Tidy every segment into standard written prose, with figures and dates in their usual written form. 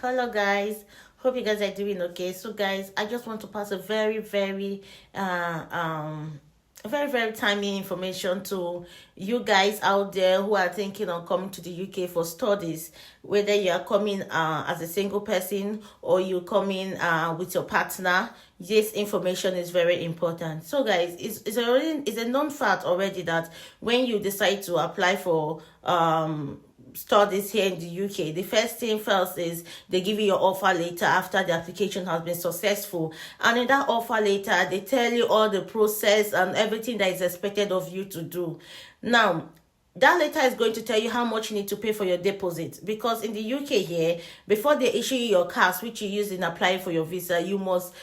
Hello guys, hope you guys are doing okay. So guys, I just want to pass a very timely information to you guys out there who are thinking of coming to the UK for studies. Whether you are coming as a single person or you coming with your partner, this information is very important. So guys, it's a known fact already that when you decide to apply for studies here in the UK, the first thing first is they give you your offer letter after the application has been successful. And in that offer letter, they tell you all the process and everything that is expected of you to do. Now, that letter is going to tell you how much you need to pay for your deposit, because in the UK here, before they issue you your cards which you use in applying for your visa, you must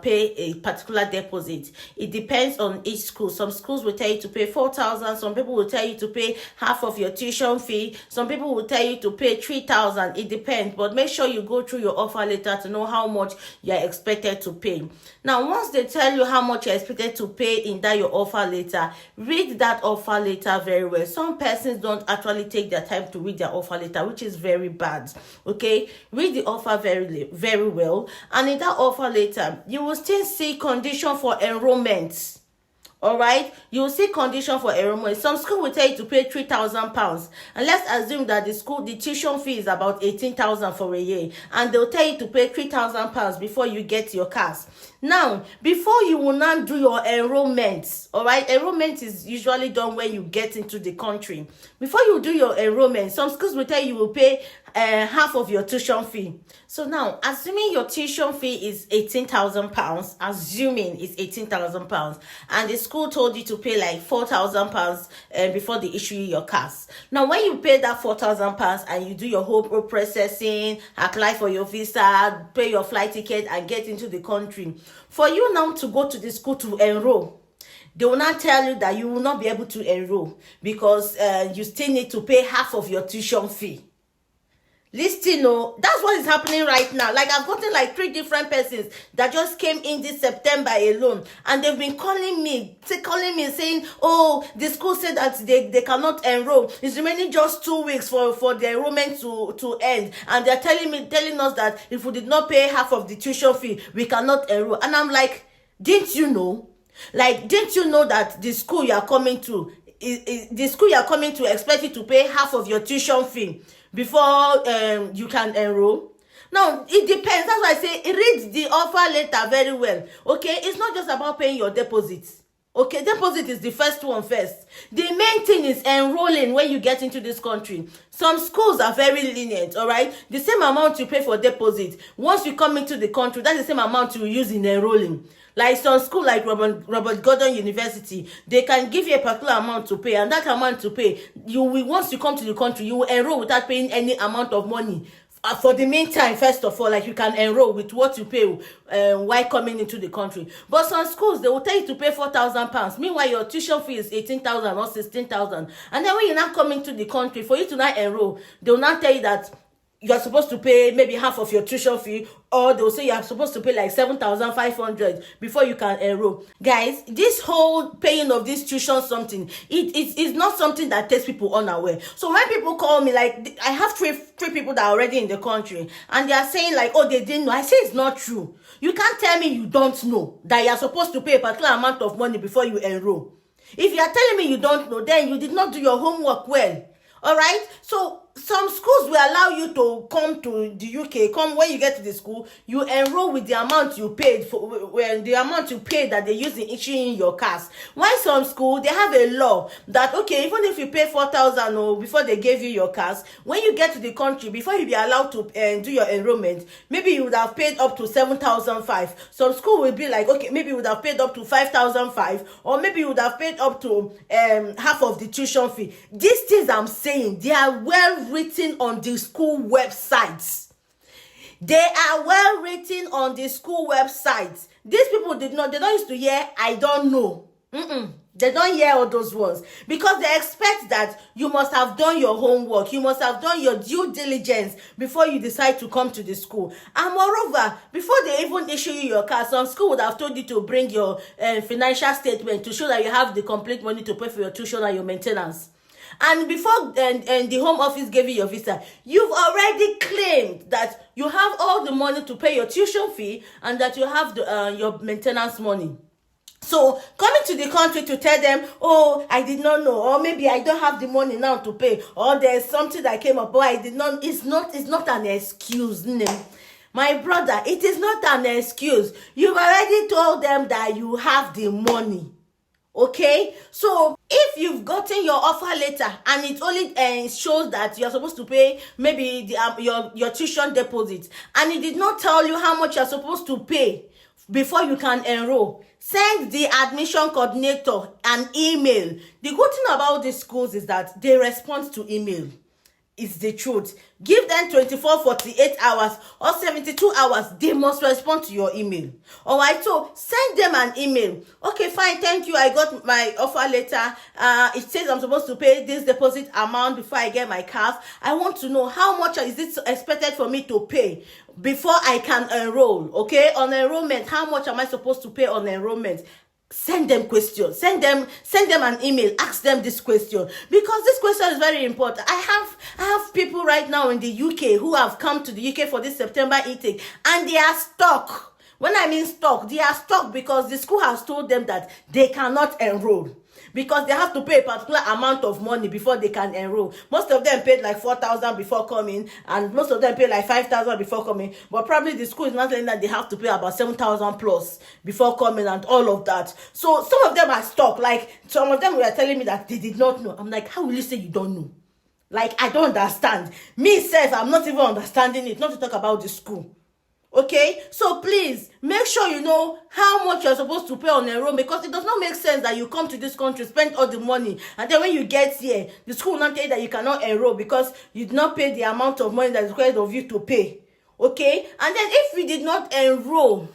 pay a particular deposit. It depends on each school. Some schools will tell you to pay 4,000. Some people will tell you to pay half of your tuition fee. Some people will tell you to pay 3,000. It depends, but make sure you go through your offer letter to know how much you are expected to pay. Now, once they tell you how much you're expected to pay in that your offer letter, read that offer letter very well. Some persons don't actually take their time to read their offer letter, which is very bad. Okay, read the offer very well, and in that offer letter you will still see condition for enrollment. All right, you will see condition for enrollment. Some school will tell you to pay £3,000, and let's assume that the tuition fee is about 18,000 for a year, and they'll tell you to pay £3,000 before you get your cars. Now, before you will not do your enrollment, all right, enrollment is usually done when you get into the country. Before you do your enrollment, some schools will tell you will pay half of your tuition fee. So now, assuming your tuition fee is £18,000, assuming it's £18,000, and the school told you to pay like £4,000 before they issue you your cards. Now, when you pay that £4,000 and you do your whole processing, apply for your visa, pay your flight ticket, and get into the country, for you now to go to the school to enroll, they will not tell you that you will not be able to enroll because you still need to pay half of your tuition fee. Listen, oh, that's what is happening right now. Like, I've gotten like 3 different persons that just came in this September alone, and they've been calling me saying, oh, the school said that they cannot enroll. It's remaining just 2 weeks for the enrollment to end, and they're telling us that if we did not pay half of the tuition fee, we cannot enroll. And I'm like, didn't you know? Like, didn't you know that the school you are coming to expect you to pay half of your tuition fee before you can enroll? Now, it depends. That's why I say read the offer letter very well. Okay, it's not just about paying your deposits. Okay, deposit is the first one first. The main thing is enrolling when you get into this country. Some schools are very lenient, all right? The same amount you pay for deposit, once you come into the country, that's the same amount you use in enrolling. Like some school like Robert Gordon University, they can give you a particular amount to pay, and that amount to pay, you will, once you come to the country, you will enroll without paying any amount of money. For the meantime, first of all, like, you can enroll with what you pay while coming into the country. But some schools, they will tell you to pay £4,000. Meanwhile, your tuition fee is 18,000 or 16,000. And then when you're not coming to the country, for you to not enroll, they will not tell you that you're supposed to pay maybe half of your tuition fee, or they'll say you're supposed to pay like 7,500 before you can enroll. Guys, this whole paying of this tuition something, it's not something that takes people unaware. So when people call me, like, I have three people that are already in the country, and they are saying like, oh, they didn't know. I say it's not true. You can't tell me you don't know that you're supposed to pay a particular amount of money before you enroll. If you are telling me you don't know, then you did not do your homework well. All right, so some schools will allow you to come to the UK. Come when you get to the school, you enroll with the amount you paid for, when the amount you paid that they use in issuing your cards. While some school, they have a law that, okay, even if you pay 4,000 or before they gave you your cards, when you get to the country, before you be allowed to do your enrollment, maybe you would have paid up to 7,500. Some school will be like, okay, maybe you would have paid up to 5,500, or maybe you would have paid up to half of the tuition fee. These things I'm saying, they are well written on the school websites. They are well written on the school websites. These people they don't used to hear, I don't know. They don't hear all those words, because they expect that you must have done your homework, you must have done your due diligence before you decide to come to the school. And moreover, before they even issue you your card, some school would have told you to bring your financial statement to show that you have the complete money to pay for your tuition and your maintenance. And before and the home office gave you your visa, you've already claimed that you have all the money to pay your tuition fee and that you have your maintenance money. So coming to the country to tell them, oh, I did not know, or maybe I don't have the money now to pay, or there's something that came up, but I did not, it's not an excuse. My brother, it is not an excuse. You've already told them that you have the money. Okay, so if you've gotten your offer letter and it only shows that you're supposed to pay maybe your tuition deposit, and it did not tell you how much you're supposed to pay before you can enroll, send the admission coordinator an email. The good thing about these schools is that they respond to email. It's the truth. Give them 24, 48 hours or 72 hours. They must respond to your email. All right, so send them an email. Okay, fine, thank you. I got my offer letter. It says I'm supposed to pay this deposit amount before I get my calf. I want to know how much is it expected for me to pay before I can enroll. Okay, on enrollment, how much am I supposed to pay on enrollment? Send them questions. Send them an email. Ask them this question, because this question is very important. I have people right now in the UK who have come to the UK for this September intake, and they are stuck. When I mean stuck, they are stuck because the school has told them that they cannot enroll, because they have to pay a particular amount of money before they can enroll. Most of them paid like 4,000 before coming, and most of them paid like 5,000 before coming. But probably the school is not saying that they have to pay about 7,000 plus before coming and all of that. So some of them are stuck. Like some of them were telling me that they did not know. I'm like, how will you say you don't know? Like, I don't understand. Me self, I'm not even understanding it. Not to talk about the school. Okay, so please make sure you know how much you're supposed to pay on enrollment, because it does not make sense that you come to this country, spend all the money, and then when you get here, the school will not tell you that you cannot enroll because you did not pay the amount of money that is required of you to pay. Okay, and then if you did not enroll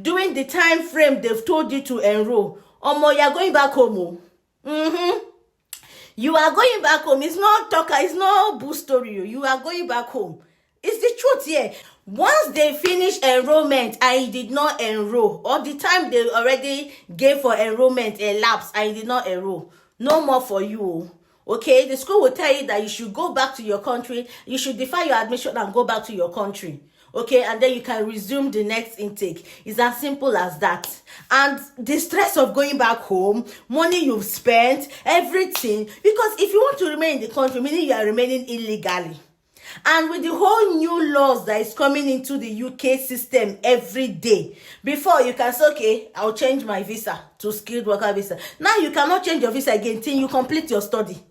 during the time frame they've told you to enroll, you're going back home. You are going back home. It's not talk, it's not boo story. You are going back home. It's the truth here. Once they finish enrollment and you did not enroll, or the time they already gave for enrollment elapsed and you did not enroll, no more for you. Okay, the school will tell you that you should go back to your country. You should defer your admission and go back to your country. Okay, and then you can resume the next intake. It's as simple as that. And the stress of going back home, money you've spent, everything, because if you want to remain in the country, meaning you are remaining illegally. And with the whole new laws that is coming into the UK system every day, before you can say, okay, I'll change my visa to skilled worker visa. Now you cannot change your visa again till you complete your study.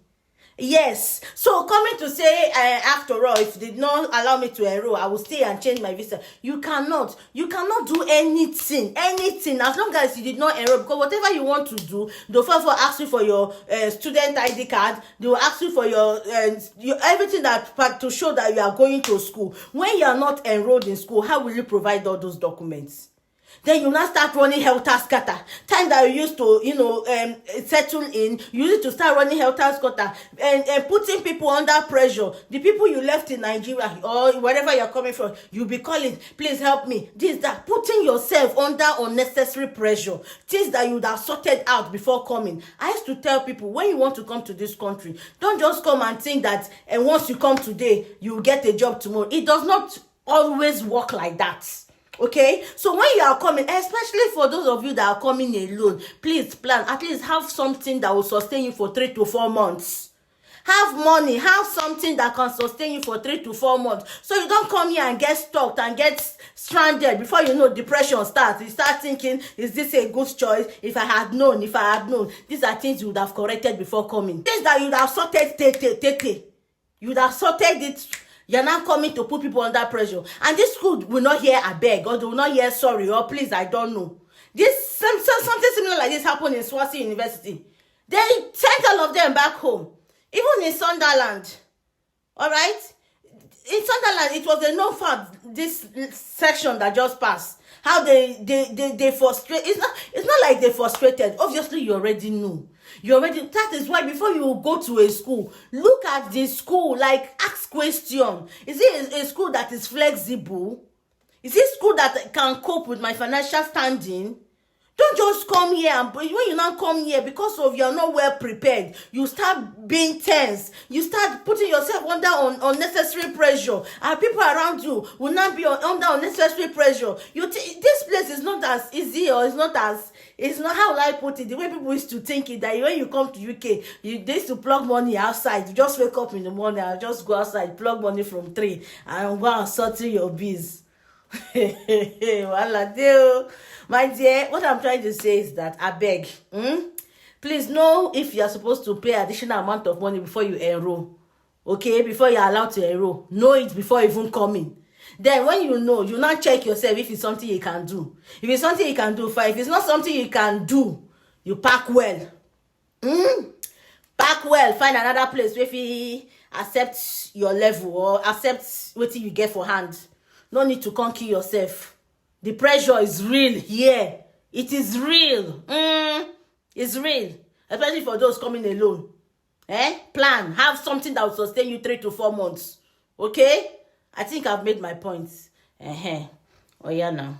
Yes. So coming to say, after all, if they did not allow me to enroll, I will stay and change my visa. You cannot do anything, as long as you did not enroll, because whatever you want to do, they'll first ask you for your student ID card. They will ask you for your everything that to show that you are going to school. When you are not enrolled in school, how will you provide all those documents? Then you now start running helter scatter. Time that you used to, settle in, you need to start running helter scatter and putting people under pressure. The people you left in Nigeria or wherever you're coming from, you'll be calling, please help me. This, that, putting yourself under unnecessary pressure. Things that you would have sorted out before coming. I used to tell people, when you want to come to this country, don't just come and think that once you come today, you will get a job tomorrow. It does not always work like that. Okay, so when you are coming, especially for those of you that are coming alone, please plan, at least have something that will sustain you for 3 to 4 months. Have money, have something that can sustain you for 3 to 4 months. So you don't come here and get stuck and get stranded. Before you know, depression starts. You start thinking, is this a good choice? If I had known. These are things you would have corrected before coming. Things that you would have sorted, you would have sorted it. You're not coming to put people under pressure. And this school will not hear a beg, or they will not hear sorry, or please, I don't know. Something similar like this happened in Swansea University. They sent all of them back home. Even in Sunderland. Alright? In Sunderland, it was a no-fact, this section that just passed. How they frustrate. It's not like they frustrated. Obviously, you already know. That is why before you go to a school, look at the school, like ask question. Is it a school that is flexible? Is it a school that can cope with my financial standing? Don't just come here, and when you now come here, because of you're not well prepared, you start being tense. You start putting yourself under unnecessary pressure, and people around you will not be under unnecessary pressure. This place is not as easy, or it's not, how will I put it? The way people used to think it, that when you come to UK, they used to plug money outside. You just wake up in the morning and just go outside, plug money from 3, and go and sort your bills. Wala deal. My dear, what I'm trying to say is that I beg, please know if you are supposed to pay additional amount of money before you enroll. Okay, before you're allowed to enroll. Know it before even coming. Then when you know, you now check yourself if it's something you can do. If it's something you can do, fine. If it's not something you can do, you pack well. Pack well. Find another place where you accept your level or accept what you get for hand. No need to come kill yourself. The pressure is real here. It is real. It's real. Especially for those coming alone. Plan. Have something that will sustain you 3 to 4 months. Okay? I think I've made my points. Oh yeah now.